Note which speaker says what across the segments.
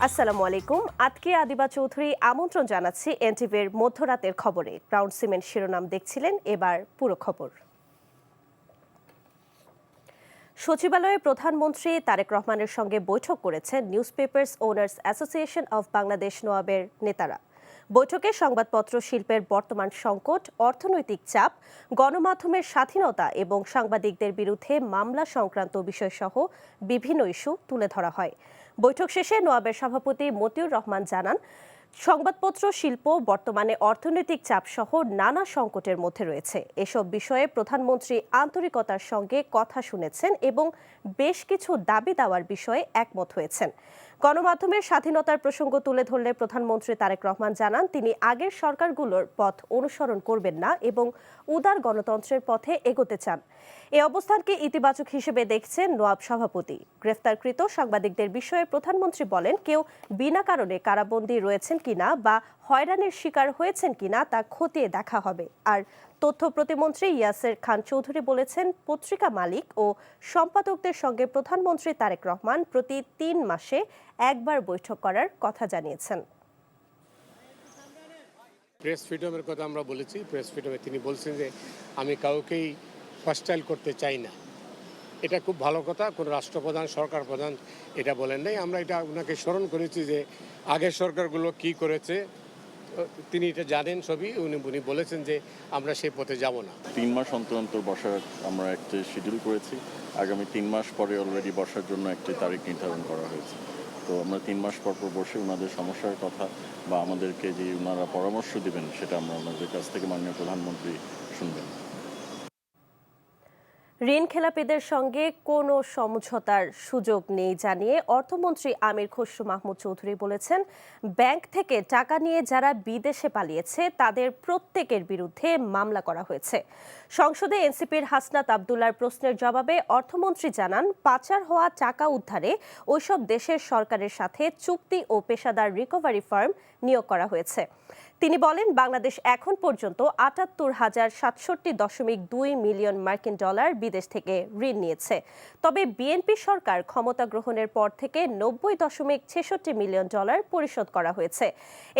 Speaker 1: আসসালামু আলাইকুম। আজকে আদিবা চৌধুরী আমন্ত্রণ জানাচ্ছি এনটিভির মধ্যরাতের খবরে। ক্রাউন সিমেন্ট শিরোনাম দেখছিলেন, এবার পুরো খবর। সচিবালয়ে প্রধানমন্ত্রী তারেক রহমানের সঙ্গে বৈঠক করেছেন newspapers owners association of Bangladesh নোয়াবের নেতারা। বৈঠকে সংবাদপত্র শিল্পের বর্তমান সংকট, অর্থনৈতিক চাপ, গণমাধ্যমের স্বাধীনতা এবং সাংবাদিকদের বিরুদ্ধে মামলা সংক্রান্ত বিষয়সহ বিভিন্ন ইস্যু তুলে ধরা হয়। বৈঠক শেষে নোয়াবের সভাপতি মতিউর রহমান জানান, সংবাদপত্র শিল্প বর্তমানে অর্থনৈতিক চাপসহ নানা সংকটের মধ্যে রয়েছে। এসব বিষয়ে প্রধানমন্ত্রী আন্তরিকতার সঙ্গে কথা শুনেছেন এবং বেশ কিছু দাবি দেওয়ার বিষয়ে একমত হয়েছেন। গণমাধ্যমের স্বাধীনতার প্রসঙ্গ তুলে ধরলে প্রধানমন্ত্রী তারেক রহমান জানান, তিনি আগের সরকারগুলোর পথ অনুসরণ করবেন না এবং উদার গণতন্ত্রের পথে এগোতে চান। এই অবস্থানকে ইতিবাচক হিসেবে দেখছেন নোয়াব সভাপতি। গ্রেফতারকৃত সাংবাদিকদের বিষয়ে প্রধানমন্ত্রী বলেন, কেউ বিনা কারণে কারাবন্দী রয়েছেন কিনা বা হয়রানির শিকার হয়েছেন কিনা তা খতিয়ে দেখা হবে। আর তথ্য প্রতিমন্ত্রী ইয়াসের খান চৌধুরী বলেছেন, পত্রিকা মালিক ও সম্পাদকদের সঙ্গে প্রধানমন্ত্রী তারেক রহমান প্রতি 3 মাসে একবার বৈঠক করার কথা জানিয়েছেন।
Speaker 2: প্রেস ফ্রিডমের কথা আমরা বলেছি। প্রেস ফ্রিডমে তিনি বলছেন যে আমি কাউকেই হস্টাইল করতে চাই না। এটা খুব ভালো কথা। কোনো রাষ্ট্রপ্রধান, সরকার প্রধান এটা বলেন নাই। আমরা এটা ওনাকে স্মরণ করেছি যে আগের সরকারগুলো কি করেছে, তিনি এটা জানেন সবই। উনি বলেছেন যে আমরা সেই পথে যাব না।
Speaker 3: 3 মাস অন্তর অন্তর বসার আমরা একটি শিডিউল করেছি। আগামী 3 মাস পরে অলরেডি বসার জন্য একটি তারিখ নির্ধারণ করা হয়েছে। তো আমরা 3 মাস পর বসে ওনাদের সমস্যার কথা বা আমাদেরকে যে ওনারা পরামর্শ দিবেন সেটা আমরা ওনাদের কাছ থেকে মাননীয় প্রধানমন্ত্রী শুনবেন।
Speaker 1: ঋণ খেলাপিদের সঙ্গে কোনো সমঝোতার সুযোগ নেই জানিয়ে অর্থমন্ত্রী আমির খসরু মাহমুদ চৌধুরী বলেছেন, ব্যাংক থেকে টাকা নিয়ে যারা বিদেশে পালিয়েছে তাদের প্রত্যেকের বিরুদ্ধে মামলা করা হয়েছে। সংসদে এনসিপির হাসনাত আবদুল্লার প্রশ্নের জবাবে অর্থমন্ত্রী জানান, পাচার হওয়া টাকা উদ্ধারে ওইসব দেশের সরকারের সাথে চুক্তি ও পেশাদার রিকভারি ফার্ম নিয়োগ করা হয়েছে। তিনি বলেন, বাংলাদেশ এখন পর্যন্ত ৭৮,০৬৭.২ মিলিয়ন মার্কিন ডলার বিদেশ থেকে ঋণ নিয়েছে। তবে বিএনপি সরকার ক্ষমতা গ্রহণের পর থেকে ৯০.৬৬ মিলিয়ন ডলার পরিশোধ করা হয়েছে।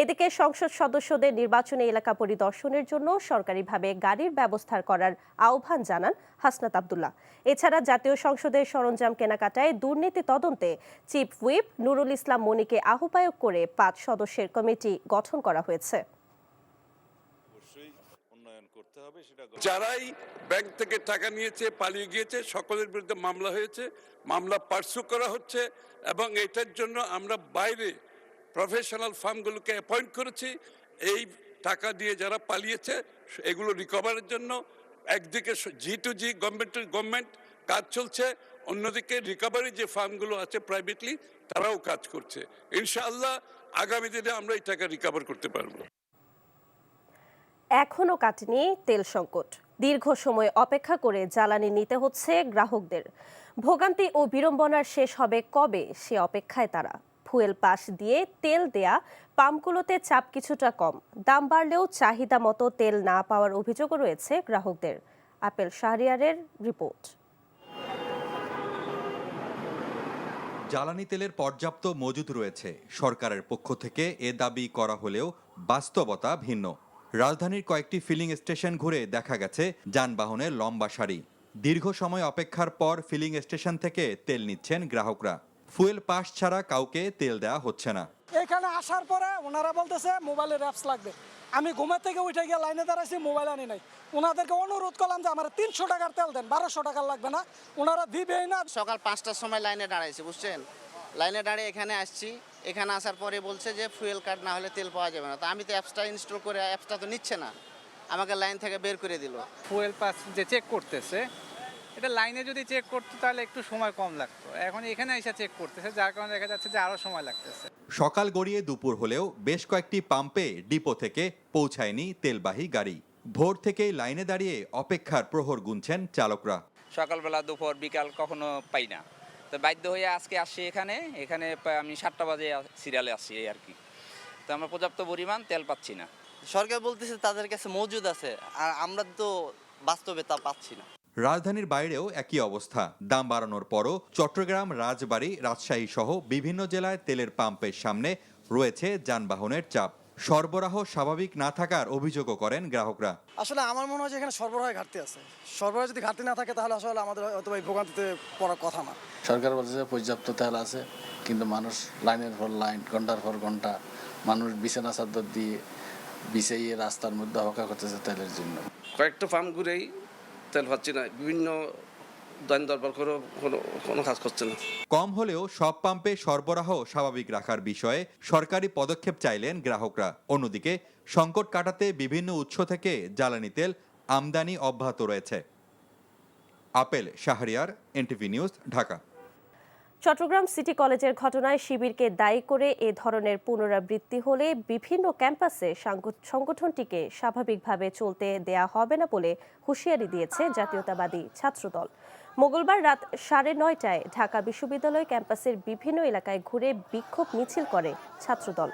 Speaker 1: এদিকে সংসদ সদস্যদের নির্বাচনী এলাকা পরিদর্শনের জন্য সরকারিভাবে গাড়ির ব্যবস্থা করার আহ্বান জানান হাসনাত আবদুল্লাহ। এছাড়া জাতীয় সংসদের সরঞ্জাম কেনাকাটায় দুর্নীতি তদন্তে চিফ হুইপ নুরুল ইসলাম মনিকে আহ্বায়ক করে ৫ সদস্যের কমিটি গঠন করা হয়েছে।
Speaker 4: যারাই ব্যাংক থেকে টাকা নিয়েছে, পালিয়ে গিয়েছে, সকলের বিরুদ্ধে মামলা হয়েছে, মামলা পার্সু করা হচ্ছে এবং এটার জন্য আমরা বাইরে প্রফেশনাল ফার্মগুলোকে অ্যাপয়েন্ট করেছি। এই টাকা দিয়ে যারা পালিয়েছে এগুলো রিকভারের জন্য একদিকে G2G গভর্নমেন্ট কাজ চলছে, অন্যদিকে রিকভারি যে ফার্মগুলো আছে প্রাইভেটলি তারাও কাজ করছে। ইনশাআল্লাহ আগামী দিনে আমরা এই টাকা রিকভার করতে পারবো।
Speaker 1: এখনো কাটেনি তেল সংকট। দীর্ঘ সময় অপেক্ষা করে জ্বালানি নিতে হচ্ছে গ্রাহকদের। ভোগান্তি ও বিড়ম্বনার শেষ হবে কবে, সে অপেক্ষায় তারা। ফুয়েল পাস দিয়ে তেল দেয়া পাম্পগুলোতে চাপ কিছুটা কম, দাম বাড়লেও চাহিদা মতো তেল না পাওয়ার অভিযোগও রয়েছে গ্রাহকদের। আপেল শাহরিয়ারের রিপোর্ট।
Speaker 5: জ্বালানি তেলের পর্যাপ্ত মজুদ রয়েছে, সরকারের পক্ষ থেকে এ দাবি করা হলেও বাস্তবতা ভিন্ন। রাজধানীর কয়েকটি ফিলিং স্টেশন ঘুরে দেখা গেছে যানবাহনের লম্বা সারি। দীর্ঘ সময় অপেক্ষার পর ফিলিং স্টেশন থেকে তেল নিচ্ছেন গ্রাহকরা। ফুয়েল পাস ছাড়া কাউকে তেল দেওয়া হচ্ছে না।
Speaker 6: এখানে আসার পরে ওনারা বলতেছে মোবাইলের অ্যাপস লাগবে। আমি ঘুমের থেকে উঠে গিয়ে লাইনে দাঁড়াইছি, মোবাইল আনি নাই। ওনাদেরকে অনুরোধ করলাম যে আমার 300 টাকার তেল দেন, 1200 টাকার লাগবে না। ওনারা দিবেই না।
Speaker 7: সকাল 5টার সময় লাইনে দাঁড়াইছি, বুঝছেন। লাইনে দাঁড়িয়ে এখানে আসছি, এখানে আসার পরে বলছে যে ফুয়েল কার্ড না হলে তেল পাওয়া যাবে না। তো আমি তো অ্যাপসটা ইনস্টল করে, অ্যাপসটা তো নিচ্ছে না, আমাকে লাইন থেকে বের করে দিল।
Speaker 8: ফুয়েল পাস যে চেক করতেছে, এটা লাইনে যদি চেক করতো তাহলে একটু সময় কম লাগতো। এখন এখানে এসে চেক করতেছে, যার কারণে দেখা যাচ্ছে যে আরও সময় লাগতেছে।
Speaker 5: সকাল গড়িয়ে দুপুর হলেও বেশ কয়েকটি পাম্পে ডিপো থেকে পৌঁছায়নি তেলবাহী গাড়ি। ভোর থেকেই লাইনে দাঁড়িয়ে অপেক্ষার প্রহর গুনছেন চালকরা।
Speaker 9: সকালবেলা, দুপুর, বিকাল কখনো পাই না, তো বাধ্য হয়ে আজকে আসছি এখানে আমি 7টা বাজে সিরিয়ালে আসছি এই আর কি। তো আমরা পর্যাপ্ত পরিমাণ তেল পাচ্ছি না।
Speaker 7: সরকার বলতেছে তাদের কাছে মজুদ আছে, আর আমরা তো বাস্তবে তা পাচ্ছি না।
Speaker 5: রাজধানীর বাইরেও একই অবস্থা। দাম বাড়ানোর পরও চট্টগ্রাম, রাজবাড়ী, রাজশাহী সহ বিভিন্ন জেলায় তেলের পাম্পের সামনে রয়েছে যানবাহনের চাপ। সরবরাহ স্বাভাবিক না থাকার অভিযোগও করেন গ্রাহকরা।
Speaker 6: আসলে আমার মনে হয় যে এখানে সরবরাহের ঘাটতি আছে। সরবরাহ যদি ঘাটতি না থাকে তাহলে আসলে আমাদের হয়তো এই ভোগান্তিতে পড়ার কথা না।
Speaker 10: সরকার বলছে যে পর্যাপ্ত তেল আছে, কিন্তু মানুষ লাইনের পর লাইন, ঘন্টার পর ঘন্টা মানুষ বিছানা চাদর দিয়ে বিছাইয়ে রাস্তার মধ্যে হকা করতেছে তেলের জন্য।
Speaker 11: কয়েকটা ফার্ম ঘুরেই তেল পাচ্ছি না, বিভিন্ন দান দরবার করেও কোনো কাজ করছে না।
Speaker 5: কম হলেও সব পাম্পে সরবরাহ স্বাভাবিক রাখার বিষয়ে সরকারি পদক্ষেপ চাইলেন গ্রাহকরা। অন্যদিকে সংকট কাটাতে বিভিন্ন উৎস থেকে জ্বালানি তেল আমদানি অব্যাহত রয়েছে। Apel Shahriar, NTV news, Dhaka.
Speaker 1: Chattogram city কলেজের ঘটনায় শিবিরকে দায়ী করে এ ধরনের পুনরাবৃত্তি হলে বিভিন্ন ক্যাম্পাসে সংগঠনটিকে স্বাভাবিকভাবে চলতে দেয়া হবে না বলে হুঁশিয়ারি দিয়েছে জাতীয়তাবাদী ছাত্রদল। মঙ্গলবার রাত 9:30টায় ঢাকা বিশ্ববিদ্যালয় ক্যাম্পাসের বিভিন্ন এলাকায় ঘুরে বিক্ষোভ মিছিল করে ছাত্রদল।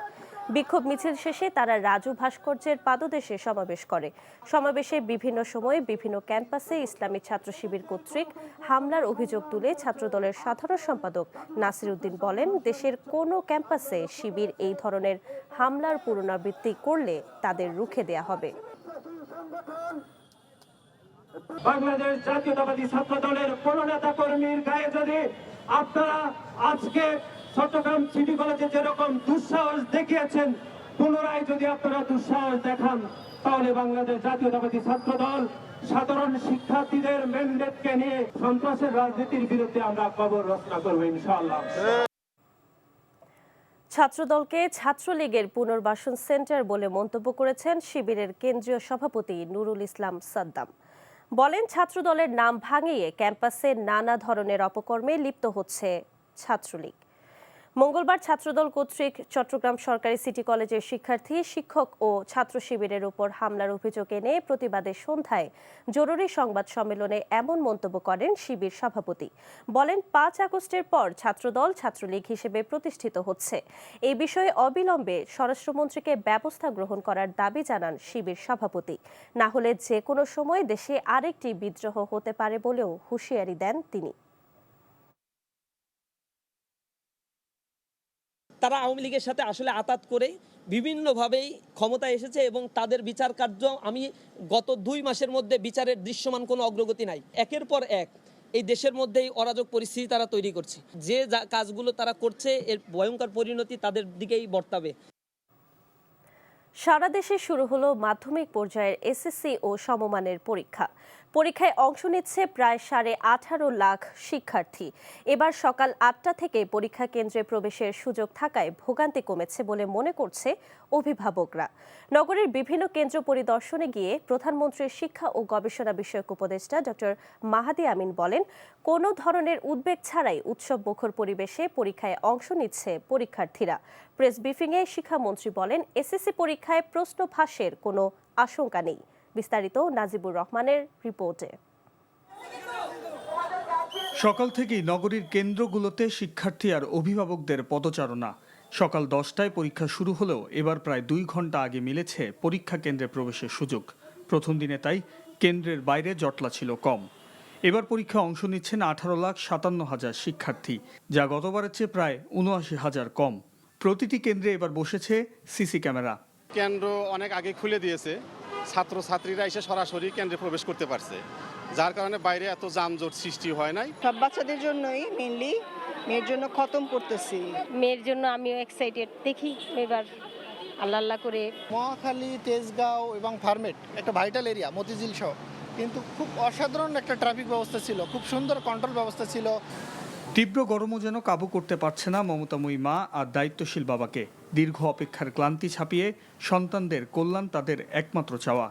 Speaker 1: বিক্ষোভ মিছিল শেষে তারা রাজু ভাস্কর্যের পাদদেশে সমাবেশ করে। সমাবেশে বিভিন্ন সময়ে বিভিন্ন ক্যাম্পাসে ইসলামী ছাত্র শিবির কর্তৃক হামলার অভিযোগ তুলে ছাত্রদলের সাধারণ সম্পাদক নাসির উদ্দিন বলেন, দেশের কোনো ক্যাম্পাসে শিবির এই ধরনের হামলার পুনরাবৃত্তি করলে তাদের রুখে দেয়া হবে।
Speaker 12: বাংলাদেশ জাতীয়তাবাদী ছাত্র দলের কোন নেতা কর্মীর গায়ে যদি আপনারা আজকে চট্টগ্রাম সিটি কলেজে যেরকম দুঃসাহস দেখিয়েছেন, পুনরায় যদি আপনারা দুঃসাহস দেখান, তাহলে বাংলাদেশ জাতীয়তাবাদী ছাত্র দল সাধারণ শিক্ষার্থীদের ম্যান্ডেটকে নিয়ে সন্ত্রাসের রাজনীতির বিরুদ্ধে আমরা খবর রচনা করবো ইনশাআল্লাহ।
Speaker 1: ছাত্রদলকে ছাত্রলীগের পুনর্বাসন সেন্টার বলে মন্তব্য করেছেন শিবিরের কেন্দ্রীয় সভাপতি নুরুল ইসলাম সাদ্দাম। বলেন, ছাত্রদলের নাম ভাঙিয়ে ক্যাম্পাসে নানা ধরনের অপকর্মে লিপ্ত হচ্ছে ছাত্রলীগ। মঙ্গলবার ছাত্রদল কর্তৃক চট্টগ্রাম সরকারি সিটি কলেজের শিক্ষার্থী, শিক্ষক ও ছাত্র শিবিরের উপর হামলার অভিযোগ এনে প্রতিবাদের সন্ধ্যায় জরুরি সংবাদ সম্মেলনে এমন মন্তব্য করেন শিবির সভাপতি। বলেন, 5 আগস্টের পর ছাত্রদল ছাত্রলীগ হিসেবে প্রতিষ্ঠিত হচ্ছে। এই বিষয়ে অবিলম্বে স্বরাষ্ট্রমন্ত্রীকে ব্যবস্থা গ্রহণ করার দাবি জানান শিবির সভাপতি। না হলে যে কোনো সময় দেশে আরেকটি বিদ্রোহ হতে পারে বলেও হুঁশিয়ারি দেন তিনি।
Speaker 13: তারা আওয়ামী লীগের সাথে আসলে আতাত করে বিভিন্নভাবেই ক্ষমতায় এসেছে এবং তাদের বিচার কার্য আমি গত 2 মাসের মধ্যে বিচারের দৃশ্যমান কোনো অগ্রগতি নাই। একের পর এক এই দেশের মধ্যেই অরাজক পরিস্থিতি তারা তৈরি করছে। যে কাজগুলো তারা করছে এর ভয়ঙ্কর পরিণতি তাদের দিকেই বর্তাবে।
Speaker 1: সারা দেশে শুরু হলো মাধ্যমিক পর্যায়ের এসএসসি ও সমমানের পরীক্ষা। পরীক্ষায় অংশ নিচ্ছে প্রায় 18.5 লাখ শিক্ষার্থী। এবার সকাল 8টা থেকে পরীক্ষা কেন্দ্রে প্রবেশের সুযোগ থাকায় ভোগান্তি কমেছে বলে মনে করছে অভিভাবকরা। নগরের বিভিন্ন কেন্দ্র পরিদর্শনে গিয়ে প্রধানমন্ত্রীর শিক্ষা ও গবেষণা বিষয়ক উপদেষ্টা ডক্টর মাহাদি আমিন বলেন, কোনো ধরনের উদ্বেগ ছাড়াই উৎসব মুখর পরিবেশে পরীক্ষায় অংশ নিচ্ছে পরীক্ষার্থীরা। প্রেস ব্রিফিংয়ে শিক্ষামন্ত্রী বলেন, এসএসসি পরীক্ষায় প্রশ্ন ফাঁসের কোনো আশঙ্কা নেই। বিস্তারিত নাজিবুর রহমানের রিপোর্টে।
Speaker 14: সকাল থেকেই নগরীর কেন্দ্রগুলোতে শিক্ষার্থী আর অভিভাবকদের পদচারণা। সকাল 10টায় পরীক্ষা শুরু হলেও এবার প্রায় 2 ঘন্টা আগে মিলেছে পরীক্ষা কেন্দ্রে প্রবেশের সুযোগ। প্রথম দিনে তাই কেন্দ্রের বাইরে জটলা ছিল কম। এবার পরীক্ষায় অংশ নিচ্ছেন 18,57,000 শিক্ষার্থী, যা গতবারের চেয়ে প্রায় 79,000 কম। প্রতিটি কেন্দ্রে এবার বসেছে সিসি ক্যামেরা।
Speaker 15: কেন্দ্র অনেক আগে খুলে দিয়েছে, ছাত্রছাত্রীরা এসে সরাসরি কেন্দ্রে প্রবেশ করতে পারছে, যার কারণে বাইরে এত যানজট সৃষ্টি হয় নাই।
Speaker 16: সব বাচ্চাদের জন্যই মেইনলি, মেয়ের জন্য খতম করতেছি। মেয়ের জন্য আমিও এক্সাইটেড, দেখি এবার আল্লাহ আল্লাহ করে।
Speaker 17: মহাখালী, তেজগাঁও এবং ফার্মেট একটা ভাইটাল এরিয়া, মতিঝিল সহ, কিন্তু খুব অসাধারণ একটা ট্রাফিক ব্যবস্থা ছিল, খুব সুন্দর কন্ট্রোল ব্যবস্থা ছিল।
Speaker 14: তীব্র গরমও যেন কাবু করতে পারছে না মমতাময়ী মা আর দায়িত্বশীল বাবাকে। দীর্ঘ অপেক্ষার ক্লান্তি ছাপিয়ে সন্তানদের কল্যাণ তাদের একমাত্র চাওয়া।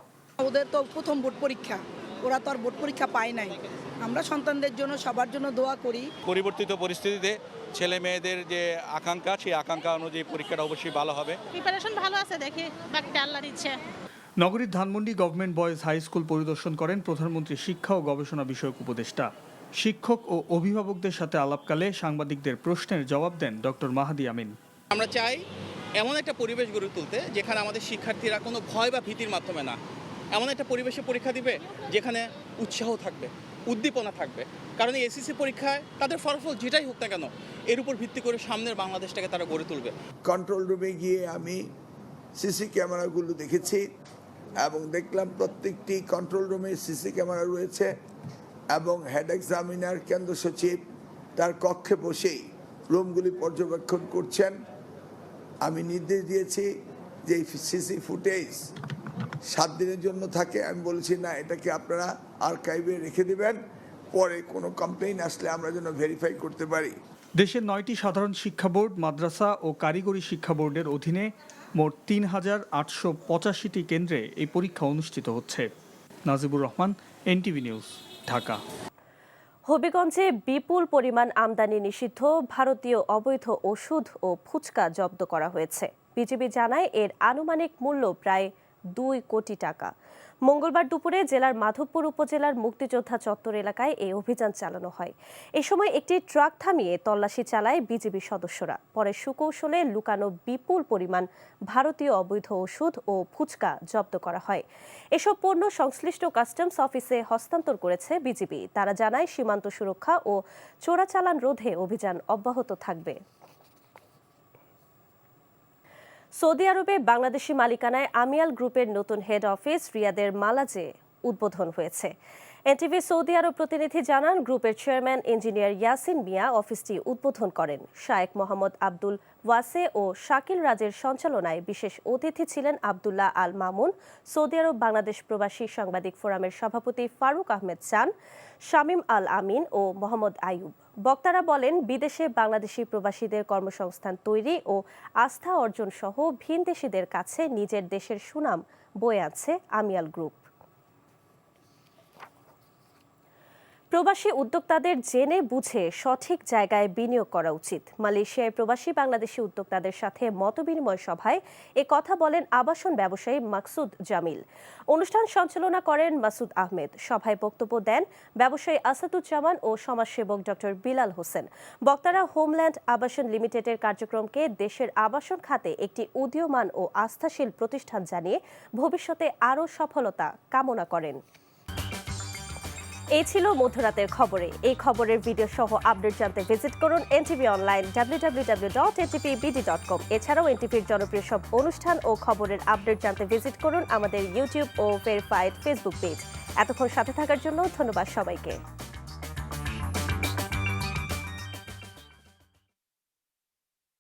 Speaker 18: ওদের তো প্রথম বোর্ড পরীক্ষা, ওরা তো আর বোর্ড পরীক্ষা পায় নাই। আমরা সন্তানদের জন্য, সবার জন্য দোয়া করি।
Speaker 19: পরিবর্তিত পরিস্থিতিতে ছেলে মেয়েদের যে আকাঙ্ক্ষা, সেই আকাঙ্ক্ষা অনুযায়ী পরীক্ষাটা অবশ্যই ভালো হবে।
Speaker 20: প্রিপারেশন ভালো আছে, দেখি বাকিটা আল্লাহর ইচ্ছা।
Speaker 14: নগরীর Dhanmondi government boys high school পরিদর্শন করেন প্রধানমন্ত্রীর শিক্ষা ও গবেষণা বিষয়ক উপদেষ্টা। শিক্ষক ও অভিভাবকদের সাথে আলাপকালে সাংবাদিকদের প্রশ্নের জবাব দেন ডক্টর মাহাদি আমিন।
Speaker 21: আমরা চাই এমন একটা পরিবেশ গড়ে তুলতে যেখানে আমাদের শিক্ষার্থীরা কোনো ভয় বা ভীতির মাধ্যমে না, এমন একটা পরিবেশে পরীক্ষা দিবে যেখানে উৎসাহ থাকবে, উদ্দীপনা থাকবে। কারণ এই এসএসসি পরীক্ষায় তাদের ফলাফল যেটাই হোক না কেন, এর উপর ভিত্তি করে সামনের বাংলাদেশটাকে তারা গড়ে তুলবে।
Speaker 2: কন্ট্রোল রুমে গিয়ে আমি সিসি ক্যামেরাগুলো দেখেছি এবং দেখলাম প্রত্যেকটি কন্ট্রোল রুমে সিসি ক্যামেরা রয়েছে এবং হেড এক্সামিনার কেন্দ্র সচিব তার কক্ষে বসেই রুমগুলি পর্যবেক্ষণ করছেন। আমি নির্দেশ দিয়েছি যে সিসি ফুটেজ 7 দিনের জন্য থাকে। আমি বলেছি না, এটাকে আপনারা আর্কাইভে রেখে দেবেন, পরে কোনো কমপ্লেইন আসলে আমরা যেন ভেরিফাই করতে পারি।
Speaker 14: দেশের 9টি সাধারণ শিক্ষা বোর্ড, মাদ্রাসা ও কারিগরি শিক্ষা বোর্ডের অধীনে মোট 3,885টি কেন্দ্রে এই পরীক্ষা অনুষ্ঠিত হচ্ছে। Najibur Rahman, NTV news, Dhaka.
Speaker 1: হবিগঞ্জে বিপুল পরিমাণ আমদানি নিষিদ্ধ ভারতীয় অবৈধ ওষুধ ও ফুচকা জব্দ করা হয়েছে। বিজিবি জানায় এর আনুমানিক মূল্য প্রায় 2 কোটি টাকা। মঙ্গলবার দুপুরে জেলার মাধবপুর উপজেলার মুক্তিযোদ্ধা চত্বর এলাকায় এই অভিযান চালানো হয়। এ সময় একটি ট্রাক থামিয়ে তল্লাশি চালায় বিজিবি সদস্যরা। পরে সুকৌশলে লুকানো বিপুল পরিমাণ ভারতীয় অবৈধ ওষুধ ও ফুচকা জব্দ করা হয়। এসব পণ্য সংশ্লিষ্ট কাস্টমস অফিসে হস্তান্তর করেছে বিজিবি। তারা জানায় সীমান্ত সুরক্ষা ও চোরাচালান রোধে অভিযান অব্যাহত থাকবে। সৌদি আরবে বাংলাদেশি মালিকানায় আমিয়াল গ্রুপের নতুন হেড অফিস রিয়াদের মালাজে উদ্বোধন হয়েছে। এনটিভি সৌদি আরব প্রতিনিধি জানান, গ্রুপের চেয়ারম্যান ইঞ্জিনিয়ার ইয়াসিন মিয়া অফিসটি উদ্বোধন করেন। শায়েখ মোহাম্মদ আব্দুল ওয়াসে ও শাকিল রাজের সঞ্চালনায় বিশেষ অতিথি ছিলেন আবদুল্লাহ আল মামুন, সৌদি আরব বাংলাদেশ প্রবাসী সাংবাদিক ফোরামের সভাপতি ফারুক আহমেদ চান, শামীম আল আমিন ও মোহাম্মদ আইয়ুব। বক্তারা বলেন, বিদেশে বাংলাদেশি প্রবাসীদের কর্মসংস্থান তৈরি ও আস্থা অর্জন সহ ভিনদেশীদের কাছে নিজের দেশের সুনাম বয়ে আনছে আমিয়াল গ্রুপ। প্রবাসী উদ্যোক্তাদের জেনে বুঝে সঠিক জায়গায় বিনিয়োগ করা উচিত। মালয়েশিয়ায় প্রবাসী বাংলাদেশি উদ্যোক্তাদের সাথে মতবিনিময় সভায় এ কথা বলেন আবাসন ব্যবসায়ী মাকসুদ জামিল। অনুষ্ঠান সঞ্চালনা করেন মাসুদ আহমেদ। সভায় বক্তব্য দেন ব্যবসায়ী আসাদুজ্জামান ও সমাজসেবক ডক্টর বিলাল হোসেন। বক্তারা হোমল্যান্ড আবাসন লিমিটেডের কার্যক্রমকে দেশের আবাসন খাতে একটি উদীয়মান ও আস্থাশীল প্রতিষ্ঠান জানিয়ে ভবিষ্যতে আরও সফলতা কামনা করেন। এই ছিল মধ্যরাতের খবরে। এই খবরের ভিডিও সহ আপডেট জানতে ভিজিট করুন এনটিভি অনলাইন www.ntvbd.com। এছাড়াও এনটিভির জনপ্রিয় সব অনুষ্ঠান ও খবরের আপডেট জানতে ভিজিট করুন আমাদের ইউটিউব ও ভেরিফাইড ফেসবুক পেজ। এতক্ষণ সাথে থাকার জন্য ধন্যবাদ সবাইকে।